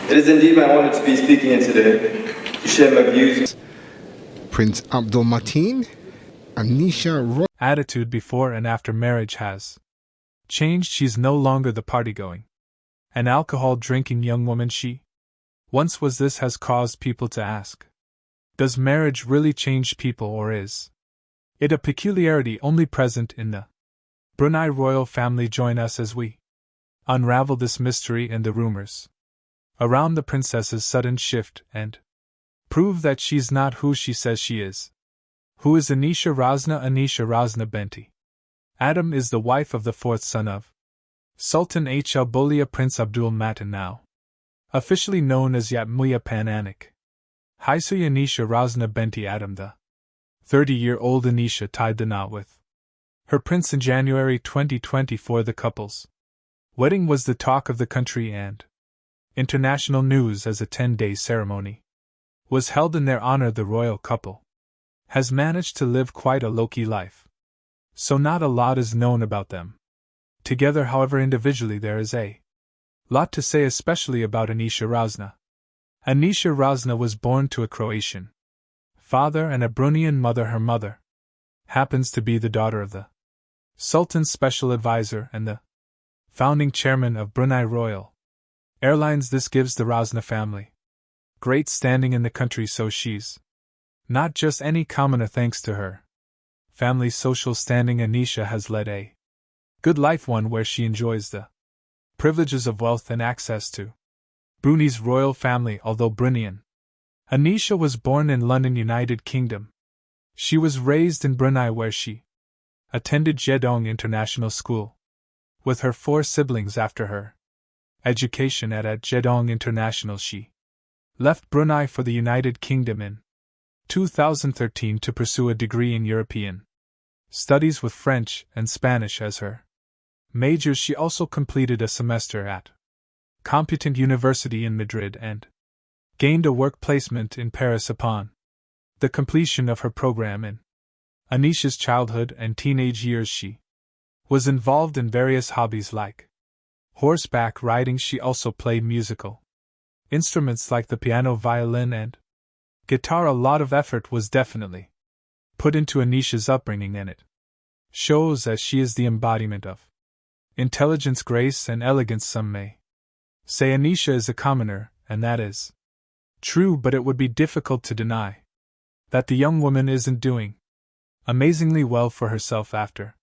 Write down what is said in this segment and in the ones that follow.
It is indeed my honor to be speaking here today to share my views. Prince Abdul Mateen, Anisha. Attitude before and after marriage has changed. She's no longer the party-going and alcohol-drinking young woman she once was. This has caused people to ask, does marriage really change people, or is it a peculiarity only present in the Brunei royal family? Join us as we unravel this mystery and the rumors around the princess's sudden shift and prove that she's not who she says she is. Who is Anisha Razna? Anisha Razna Benti Adam is the wife of the fourth son of Sultan H. Al-Bolia Prince Abdul Mateen, now officially known as Yat Muya Pananik. Haisuya Anisha Razna Benti Adam. The 30-year-old Anisha tied the knot with her prince in January 2024. The couple's wedding was the talk of the country and international news as a 10-day ceremony was held in their honor. The royal couple has managed to live quite a low-key life, so not a lot is known about them together. However, individually there is a lot to say, especially about Anisha Razna. Anisha Razna was born to a Croatian father and a Bruneian mother. Her mother happens to be the daughter of the Sultan's special advisor and the founding chairman of Brunei Royal Airlines. This gives the Razna family great standing in the country, so she's not just any commoner. Thanks to her family's social standing, Anisha has led a good life, one where she enjoys the privileges of wealth and access to Brunei's royal family. Although Bruneian, Anisha was born in London, United Kingdom. She was raised in Brunei, where she attended Jedong International School with her 4 siblings. After her education at Jedong International, she left Brunei for the United Kingdom in 2013 to pursue a degree in European studies with French and Spanish as her majors. She also completed a semester at Complutense University in Madrid and gained a work placement in Paris upon the completion of her program. In Anisha's childhood and teenage years, she was involved in various hobbies like horseback riding. She also played musical instruments like the piano, violin, and guitar. A lot of effort was definitely put into Anisha's upbringing, and it shows, as she is the embodiment of intelligence, grace, and elegance. Some may say Anisha is a commoner, and that is true, but it would be difficult to deny that the young woman isn't doing amazingly well for herself. After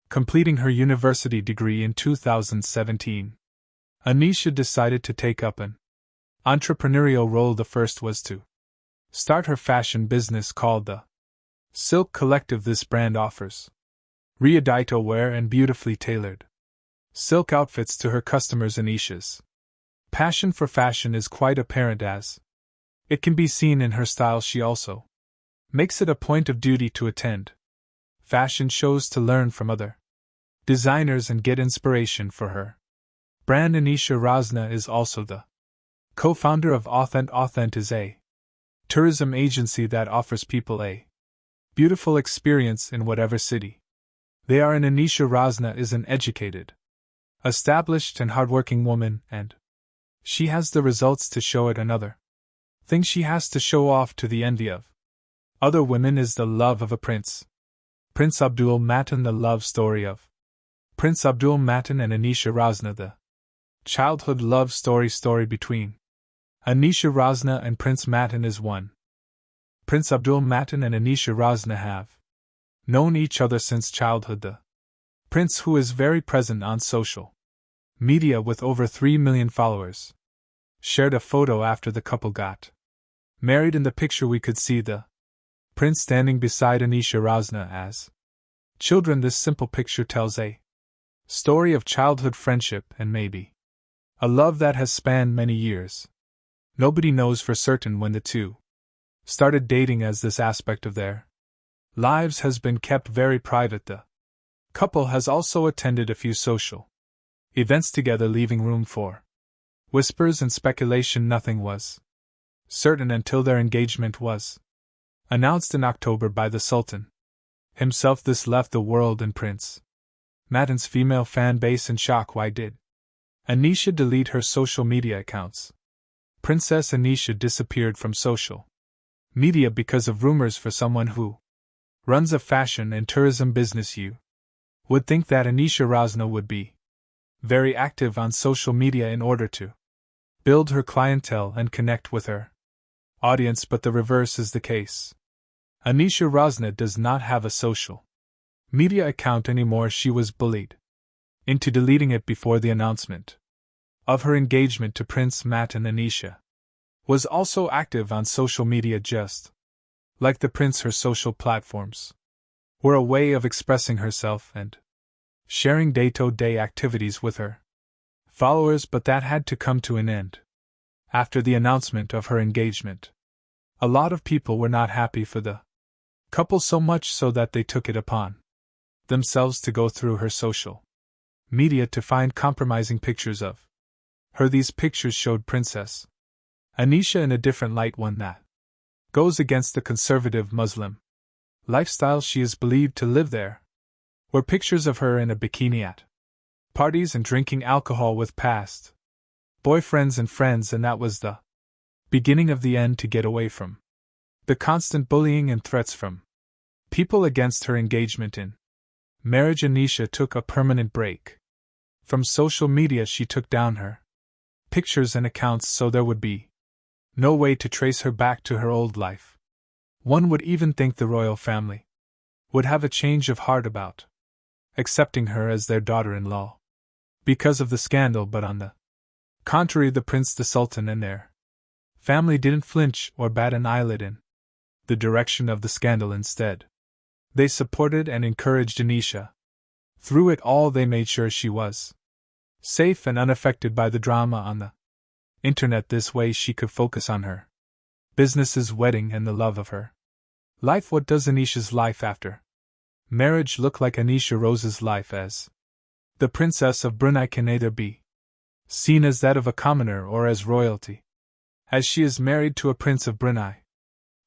completing her university degree in 2017, Anisha decided to take up an entrepreneurial role. The first was to start her fashion business called the Silk Collective. This brand offers Riodito wear and beautifully tailored silk outfits to her customers. Anisha's passion for fashion is quite apparent, as it can be seen in her style. She also makes it a point of duty to attend fashion shows to learn from other designers and get inspiration for her brand. Anisha Razna is also the co-founder of Authent. Authent is a tourism agency that offers people a beautiful experience in whatever city they are in. Anisha Razna is an educated, established, and hardworking woman, and she has the results to show it. Another thing she has to show off to the envy of other women is the love of a prince. Prince Abdul Mateen. The love story of Prince Abdul Mateen and Anisha Razna. The childhood love story between Anisha Razna and Prince Mateen is one. Prince Abdul Mateen and Anisha Razna have known each other since childhood. The prince, who is very present on social media with over 3 million followers, shared a photo after the couple got married. In the picture we could see the prince standing beside Anisha Razna as children. This simple picture tells a story of childhood friendship and maybe a love that has spanned many years. Nobody knows for certain when the two started dating, as this aspect of their lives has been kept very private. The couple has also attended a few social events together, leaving room for whispers and speculation. Nothing was certain until their engagement was announced in October by the Sultan himself. This left the world and Prince Mateen's female fan base in shock. Why did Anisha delete her social media accounts? Princess Anisha disappeared from social media because of rumors. For someone who runs a fashion and tourism business, you would think that Anisha Rosna would be very active on social media in order to build her clientele and connect with her audience, but the reverse is the case. Anisha Rosna does not have a social media account anymore. She was bullied into deleting it before the announcement of her engagement to Prince Matt, and Anisha was also active on social media just like the prince. Her social platforms were a way of expressing herself and sharing day-to-day activities with her followers, but that had to come to an end after the announcement of her engagement. A lot of people were not happy for the couple, so much so that they took it upon themselves to go through her social media to find compromising pictures of her. These pictures showed Princess Anisha in a different light, one that goes against the conservative Muslim lifestyle she is believed to live. There were pictures of her in a bikini at parties and drinking alcohol with past boyfriends and friends, and that was the beginning of the end. To get away from the constant bullying and threats from people against her engagement in marriage, Anisha took a permanent break from social media. She took down her pictures and accounts so there would be no way to trace her back to her old life. One would even think the royal family would have a change of heart about accepting her as their daughter-in-law because of the scandal, but on the contrary, the prince, the sultan, and their family didn't flinch or bat an eyelid in the direction of the scandal. Instead, they supported and encouraged Anisha. Through it all, they made sure she was safe and unaffected by the drama on the internet. This way she could focus on her business's wedding and the love of her life. What does Anisha's life after marriage look like? Anisha Rose's life as the Princess of Brunei can neither be seen as that of a commoner or as royalty, as she is married to a Prince of Brunei.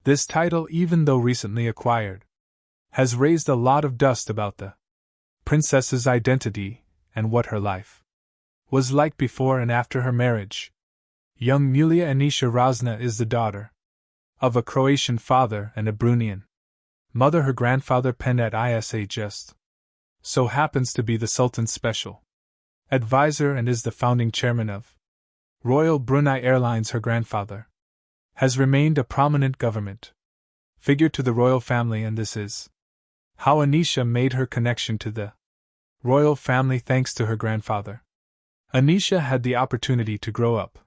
This title, even though recently acquired, has raised a lot of dust about the princess's identity and what her life was like before and after her marriage. Young Mulia Anisha Rosna is the daughter of a Croatian father and a Bruneian mother. Her grandfather penned at ISA just so happens to be the Sultan's special advisor and is the founding chairman of Royal Brunei Airlines. Her grandfather has remained a prominent government figure to the royal family, and this is how Anisha made her connection to the royal family thanks to her grandfather. Anisha had the opportunity to grow up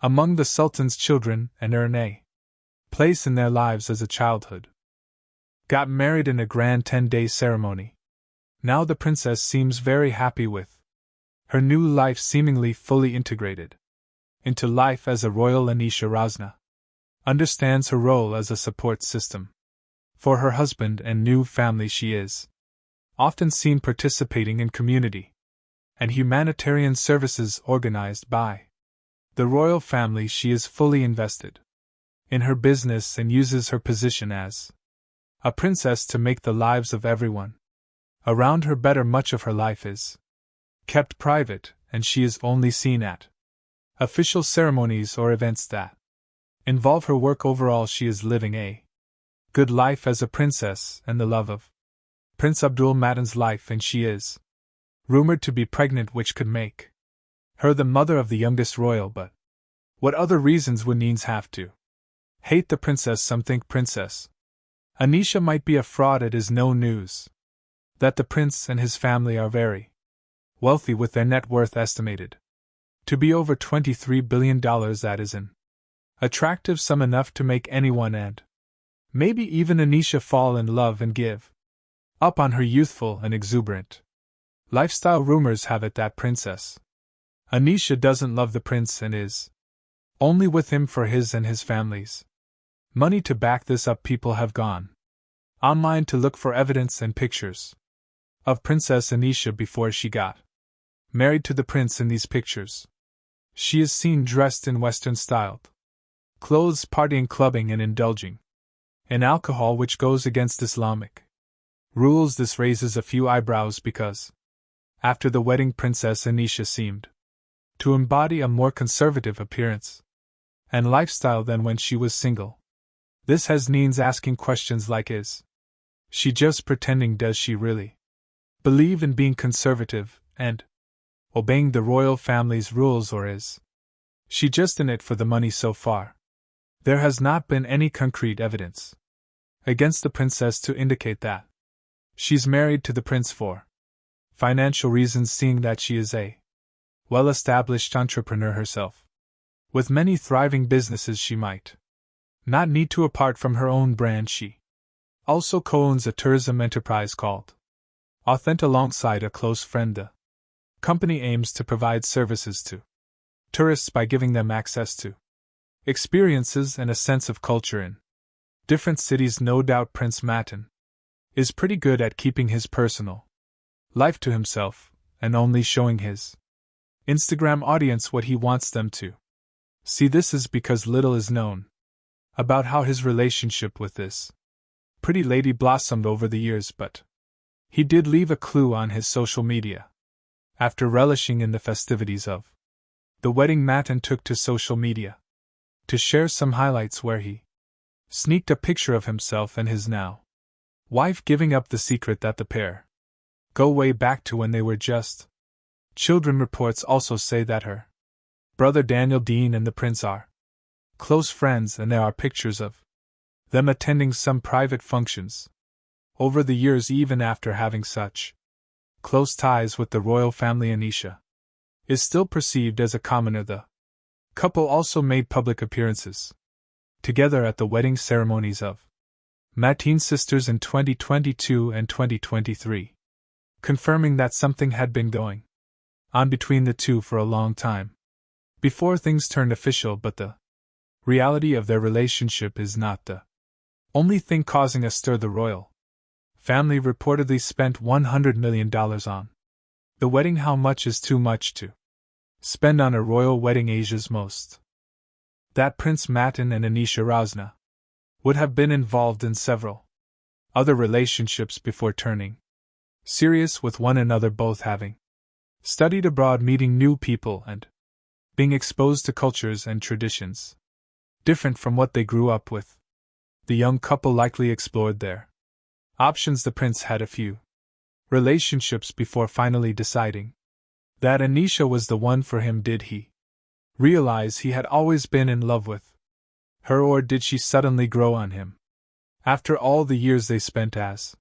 among the Sultan's children and earn a place in their lives as a childhood. Got married in a grand 10-day ceremony. Now the princess seems very happy with her new life, seemingly fully integrated into life as a royal. Anisha Rosna understands her role as a support system for her husband and new family. She is often seen participating in community and humanitarian services organized by the royal family. She is fully invested in her business and uses her position as a princess to make the lives of everyone around her better. Much of her life is kept private, and she is only seen at official ceremonies or events that involve her work. Overall, she is living a good life as a princess and the love of Prince Abdul Matin's life, and she is rumored to be pregnant, which could make her the mother of the youngest royal. But what other reasons would Neens have to hate the princess? Some think Princess Anisha might be a fraud. It is no news that the prince and his family are very wealthy, with their net worth estimated to be over $23 billion. That is an attractive sum, enough to make anyone and maybe even Anisha fall in love and give up on her youthful and exuberant lifestyle. Rumors have it that Princess Anisha doesn't love the prince and is only with him for his and his family's money. To back this up, people have gone online to look for evidence and pictures of Princess Anisha before she got married to the prince. In these pictures, she is seen dressed in Western-styled clothes, partying, clubbing, and indulging in alcohol, which goes against Islamic rules. This raises a few eyebrows because after the wedding, Princess Anisha seemed to embody a more conservative appearance. and lifestyle than when she was single. This has Neen's asking questions like, is she just pretending? Does she really believe in being conservative and obeying the royal family's rules, or is she just in it for the money so far? There has not been any concrete evidence against the princess to indicate that she's married to the prince for financial reasons, seeing that she is a well-established entrepreneur herself. With many thriving businesses, she might not need to apart from her own brand. She also co-owns a tourism enterprise called Authentic alongside a close friend. The company aims to provide services to tourists by giving them access to experiences and a sense of culture in different cities. No doubt Prince Matin is pretty good at keeping his personal life to himself and only showing his Instagram audience what he wants them to see. This is because little is known about how his relationship with this pretty lady blossomed over the years, but he did leave a clue on his social media. After relishing in the festivities of the wedding, Matin took to social media to share some highlights where he sneaked a picture of himself and his now wife, giving up the secret that the pair go way back to when they were just children. Reports also say that her brother Daniel Dean and the prince are close friends, and there are pictures of them attending some private functions over the years, even after having such close ties with the royal family. Anisha is still perceived as a commoner. The couple also made public appearances together at the wedding ceremonies of Matin's sisters in 2022 and 2023, confirming that something had been going on between the two for a long time before things turned official. But the reality of their relationship is not the only thing causing a stir. The royal family reportedly spent $100 million on the wedding. How much is too much to spend on a royal wedding? Asia's most that Prince Matin and Anisha Rosna would have been involved in several other relationships before turning serious with one another, both having studied abroad, meeting new people, and being exposed to cultures and traditions different from what they grew up with. The young couple likely explored their options. The prince had a few relationships before finally deciding that Anisha was the one for him. Did he realize he had always been in love with her, or did she suddenly grow on him after all the years they spent as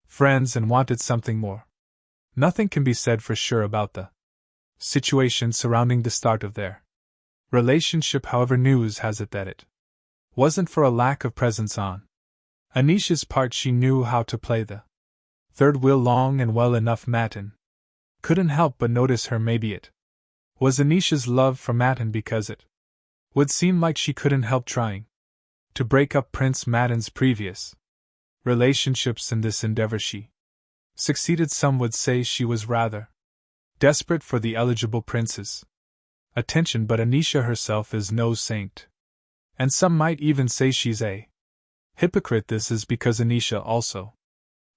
friends and wanted something more? Nothing can be said for sure about the situation surrounding the start of their relationship. However, news has it that it wasn't for a lack of presence on Anisha's part. She knew how to play the third wheel long and well enough. Matin couldn't help but notice her. Maybe it was Anisha's love for Matin, because it would seem like she couldn't help trying to break up Prince Matin's previous relationships. In this endeavor she succeeded. Some would say she was rather desperate for the eligible prince's attention, but Anisha herself is no saint, and some might even say she's a hypocrite. This is because Anisha also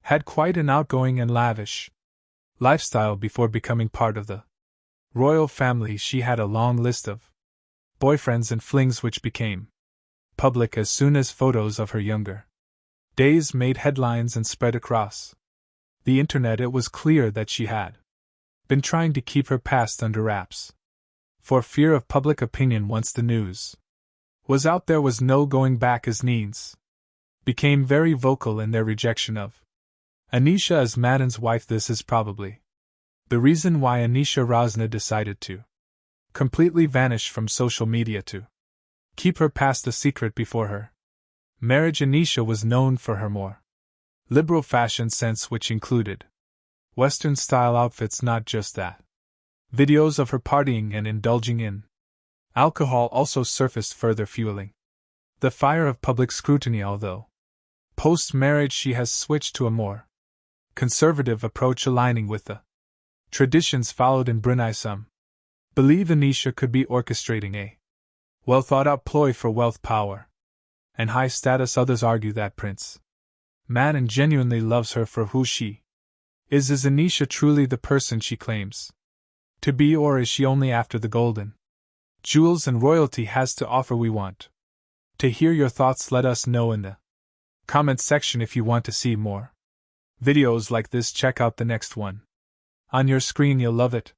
had quite an outgoing and lavish lifestyle before becoming part of the royal family. She had a long list of boyfriends and flings which became public as soon as photos of her younger days made headlines and spread across the internet. It was clear that she had been trying to keep her past under wraps for fear of public opinion. Once the news was out, there was no going back, as Neens became very vocal in their rejection of Anisha as Matin's wife. This is probably the reason why Anisha Rosna decided to completely vanish from social media to keep her past a secret. Before her marriage, Anisha was known for her more liberal fashion sense, which included Western-style outfits. Not just that. Videos of her partying and indulging in alcohol also surfaced, further fueling the fire of public scrutiny. Although post-marriage she has switched to a more conservative approach, aligning with the traditions followed in Brunei. Some believe Anisha could be orchestrating a well-thought-out ploy for wealth, power, and high status. Others argue that Prince Matin genuinely loves her for who she is. Is Anisha truly the person she claims to be, or is she only after the golden jewels and royalty has to offer. We want to hear your thoughts. Let us know in the comments section if you want to see more videos like this. Check out the next one on your screen, you'll love it.